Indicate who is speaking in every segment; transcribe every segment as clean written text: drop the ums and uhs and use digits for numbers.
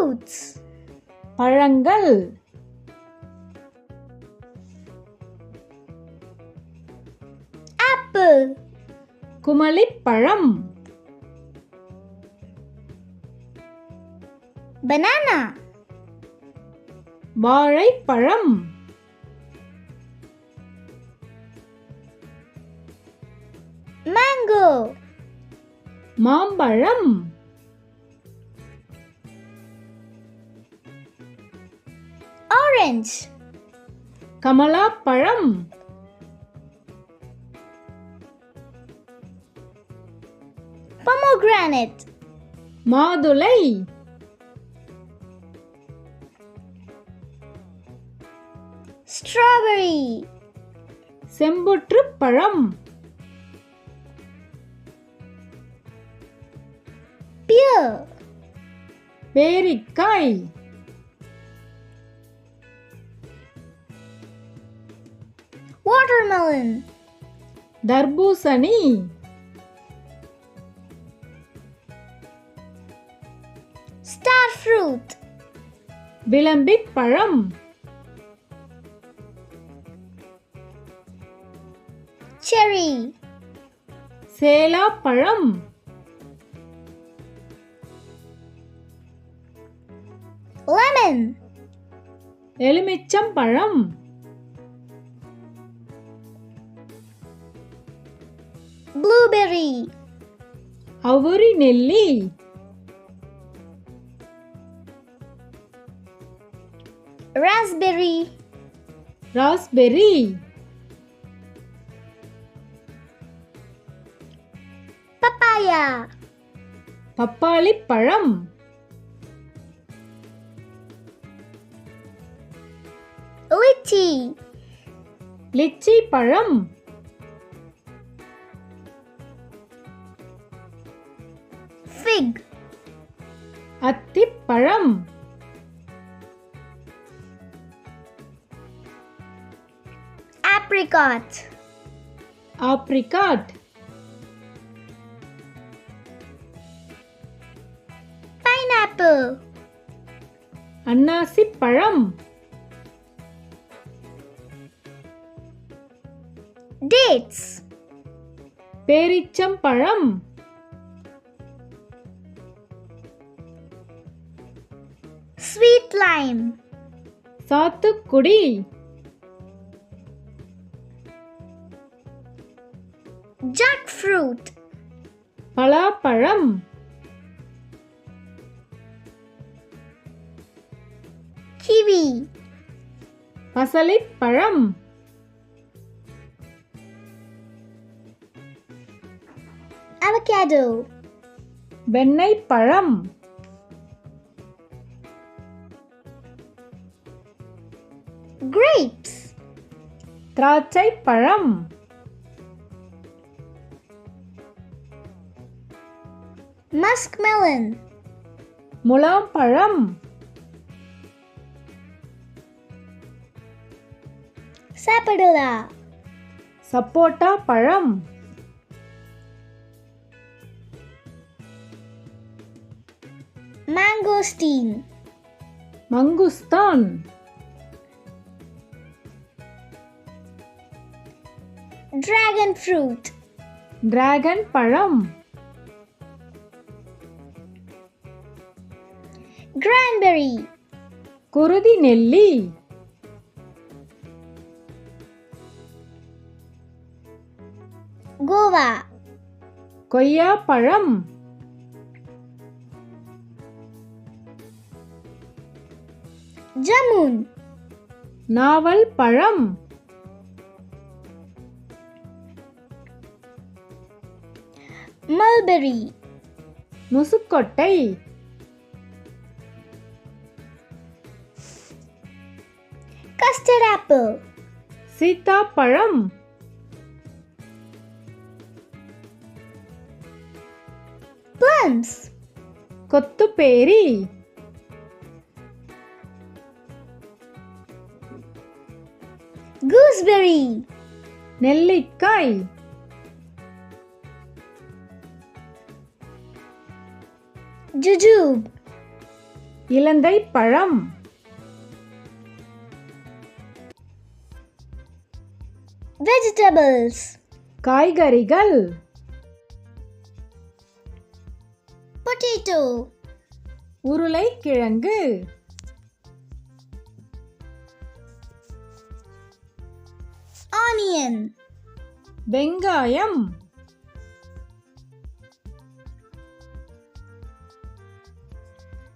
Speaker 1: Fruits.
Speaker 2: பழங்கள்.
Speaker 1: Apple.
Speaker 2: குமளிப்பழம்.
Speaker 1: Banana.
Speaker 2: வாழைப்பழம்.
Speaker 1: Mango.
Speaker 2: மாம்பழம்.
Speaker 1: Orange.
Speaker 2: கமலாப்பழம்.
Speaker 1: Pomegranate.
Speaker 2: மாதுளை.
Speaker 1: Strawberry.
Speaker 2: செம்புற்றுப் பழம்.
Speaker 1: Pear.
Speaker 2: பேரிக்காய்.
Speaker 1: Watermelon.
Speaker 2: தர்பூசணி.
Speaker 1: Star fruit.
Speaker 2: விளம்பிப் பழம்.
Speaker 1: Cherry.
Speaker 2: சேலாப்பழம்.
Speaker 1: Lemon.
Speaker 2: எலுமிச்சம்பழம்.
Speaker 1: Blueberry.
Speaker 2: அவுரி நெல்லி.
Speaker 1: Raspberry.
Speaker 2: ராஸ்பெர்ரி.
Speaker 1: Papaya.
Speaker 2: பப்பாளிப் பழம்.
Speaker 1: Lychee.
Speaker 2: லிச்சி பழம்.
Speaker 1: Fig.
Speaker 2: அத்திப்பழம்.
Speaker 1: Apricot.
Speaker 2: ஆப்ரிகாட்.
Speaker 1: Pineapple.
Speaker 2: அன்னாசிப் பழம்.
Speaker 1: Dates.
Speaker 2: பேரிச்சம்பழம்.
Speaker 1: Sweet lime.
Speaker 2: சாத்துக்குடி.
Speaker 1: Jackfruit.
Speaker 2: பலாப்பழம்.
Speaker 1: Kiwi.
Speaker 2: பசலிப் பழம்.
Speaker 1: Avocado.
Speaker 2: வெண்ணெய்ப் பழம்.
Speaker 1: Grapes.
Speaker 2: திராட்சைப் பழம்.
Speaker 1: Muskmelon.
Speaker 2: முலாம்பழம்.
Speaker 1: Sapodilla.
Speaker 2: சப்போட்டா பழம்.
Speaker 1: Mangosteen.
Speaker 2: மங்குஸ்தான்.
Speaker 1: Dragon fruit.
Speaker 2: டிராகன் பழம்.
Speaker 1: Cranberry.
Speaker 2: குருதி நெல்லி.
Speaker 1: Guava.
Speaker 2: கொய்யாப்பழம்.
Speaker 1: Jamun.
Speaker 2: நாவல் பழம்.
Speaker 1: Mulberry.
Speaker 2: முசுக்கொட்டை.
Speaker 1: Custard apple.
Speaker 2: சீத்தாப்பழம்.
Speaker 1: Plums.
Speaker 2: கொத்துப்பேரி.
Speaker 1: Gooseberry.
Speaker 2: நெல்லிக்காய்.
Speaker 1: Jujube.
Speaker 2: இலந்தை பழம்.
Speaker 1: Vegetables.
Speaker 2: காய்கறிகள்.
Speaker 1: Potato.
Speaker 2: உருளைக்கிழங்கு.
Speaker 1: Onion.
Speaker 2: வெங்காயம்.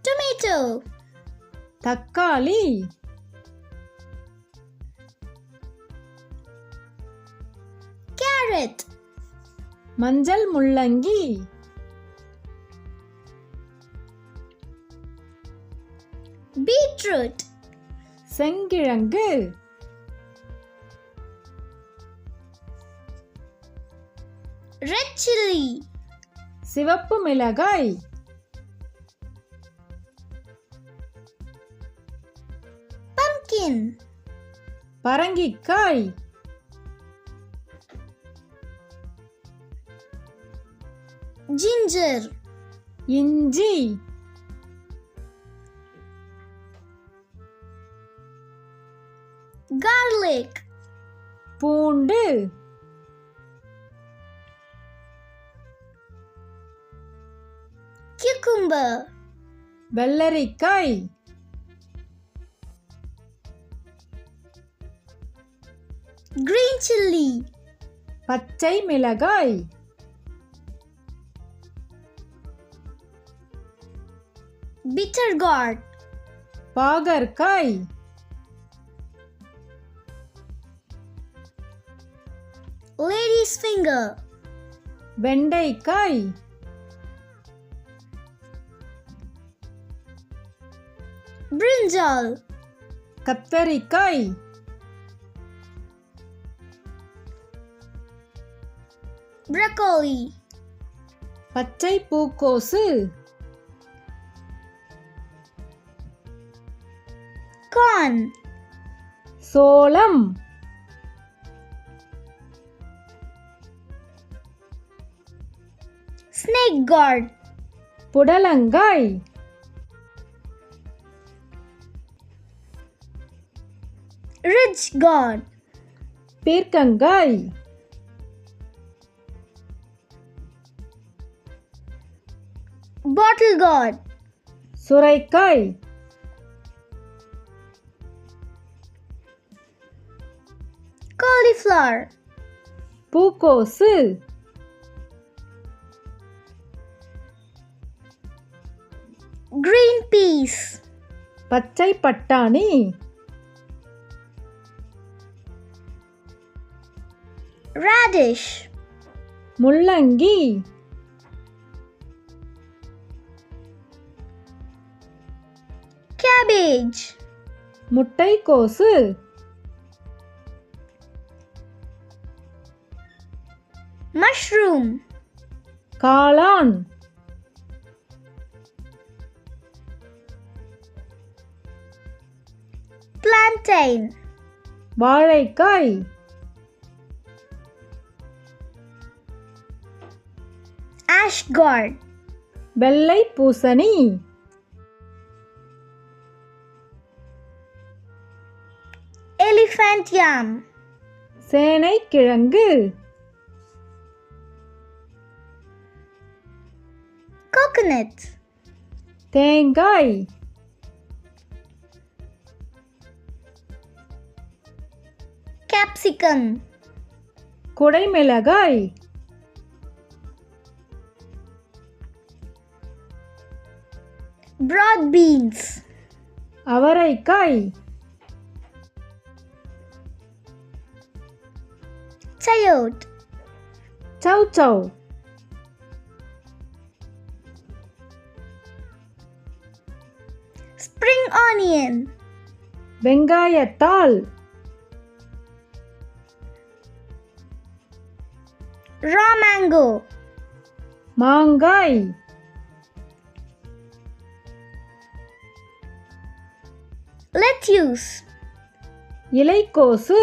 Speaker 1: Tomato.
Speaker 2: தக்காளி.
Speaker 1: Carrot.
Speaker 2: மஞ்சள் முள்ளங்கி.
Speaker 1: Beetroot.
Speaker 2: செங்கிழங்கு.
Speaker 1: Red chilli.
Speaker 2: சிவப்பு மிளகாய்.
Speaker 1: Pumpkin.
Speaker 2: பரங்கிக்காய்.
Speaker 1: Ginger.
Speaker 2: இஞ்சி.
Speaker 1: Garlic.
Speaker 2: பூண்டு.
Speaker 1: Cucumber.
Speaker 2: வெள்ளரிக்காய்.
Speaker 1: Green chilli.
Speaker 2: பச்சை மிளகாய்.
Speaker 1: Bitter gourd.
Speaker 2: பாகற்காய்.
Speaker 1: Lady's finger.
Speaker 2: வெண்டைக்காய்.
Speaker 1: Brinjal.
Speaker 2: கத்தரிக்காய்.
Speaker 1: Broccoli.
Speaker 2: பச்சை பூக்கோசு.
Speaker 1: Corn.
Speaker 2: சோளம்.
Speaker 1: Snake gourd.
Speaker 2: புடலங்காய்.
Speaker 1: Ridge gourd.
Speaker 2: பீர்க்கங்காய்.
Speaker 1: Bottle gourd.
Speaker 2: சுரைக்காய்.
Speaker 1: Cauliflower.
Speaker 2: பூக்கோசு.
Speaker 1: Green peas.
Speaker 2: பச்சை பட்டாணி.
Speaker 1: Radish.
Speaker 2: முள்ளங்கி.
Speaker 1: Cabbage.
Speaker 2: முட்டைக்கோசு.
Speaker 1: Mushroom.
Speaker 2: காளான்.
Speaker 1: Plantain.
Speaker 2: வாழைக்காய்.
Speaker 1: Ash gourd.
Speaker 2: வெள்ளை பூசணி.
Speaker 1: Elephant yam.
Speaker 2: சேனைக்கிழங்கு.
Speaker 1: Coconut.
Speaker 2: தேங்காய்.
Speaker 1: Capsicum.
Speaker 2: குடைமிளகாய்.
Speaker 1: Broad beans.
Speaker 2: அவரைக்காய்.
Speaker 1: Chayote.
Speaker 2: சௌசௌ.
Speaker 1: Spring onion.
Speaker 2: வெங்காயத்தாள்.
Speaker 1: Raw mango.
Speaker 2: மாங்காய்.
Speaker 1: Lettuce.
Speaker 2: இலைக்கோசு.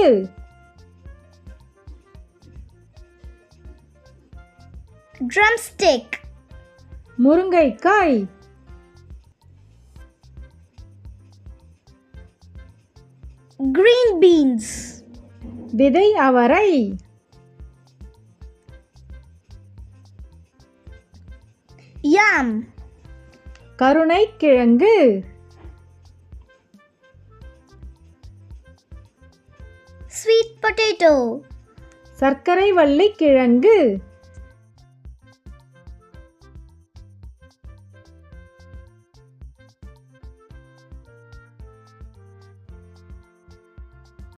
Speaker 1: Drumstick.
Speaker 2: முருங்கைக்காய்.
Speaker 1: Green beans.
Speaker 2: விதை அவரை
Speaker 1: Yam.
Speaker 2: கருணைக்கிழங்கு
Speaker 1: Sweet potato.
Speaker 2: சர்க்கரை வள்ளிக்கிழங்கு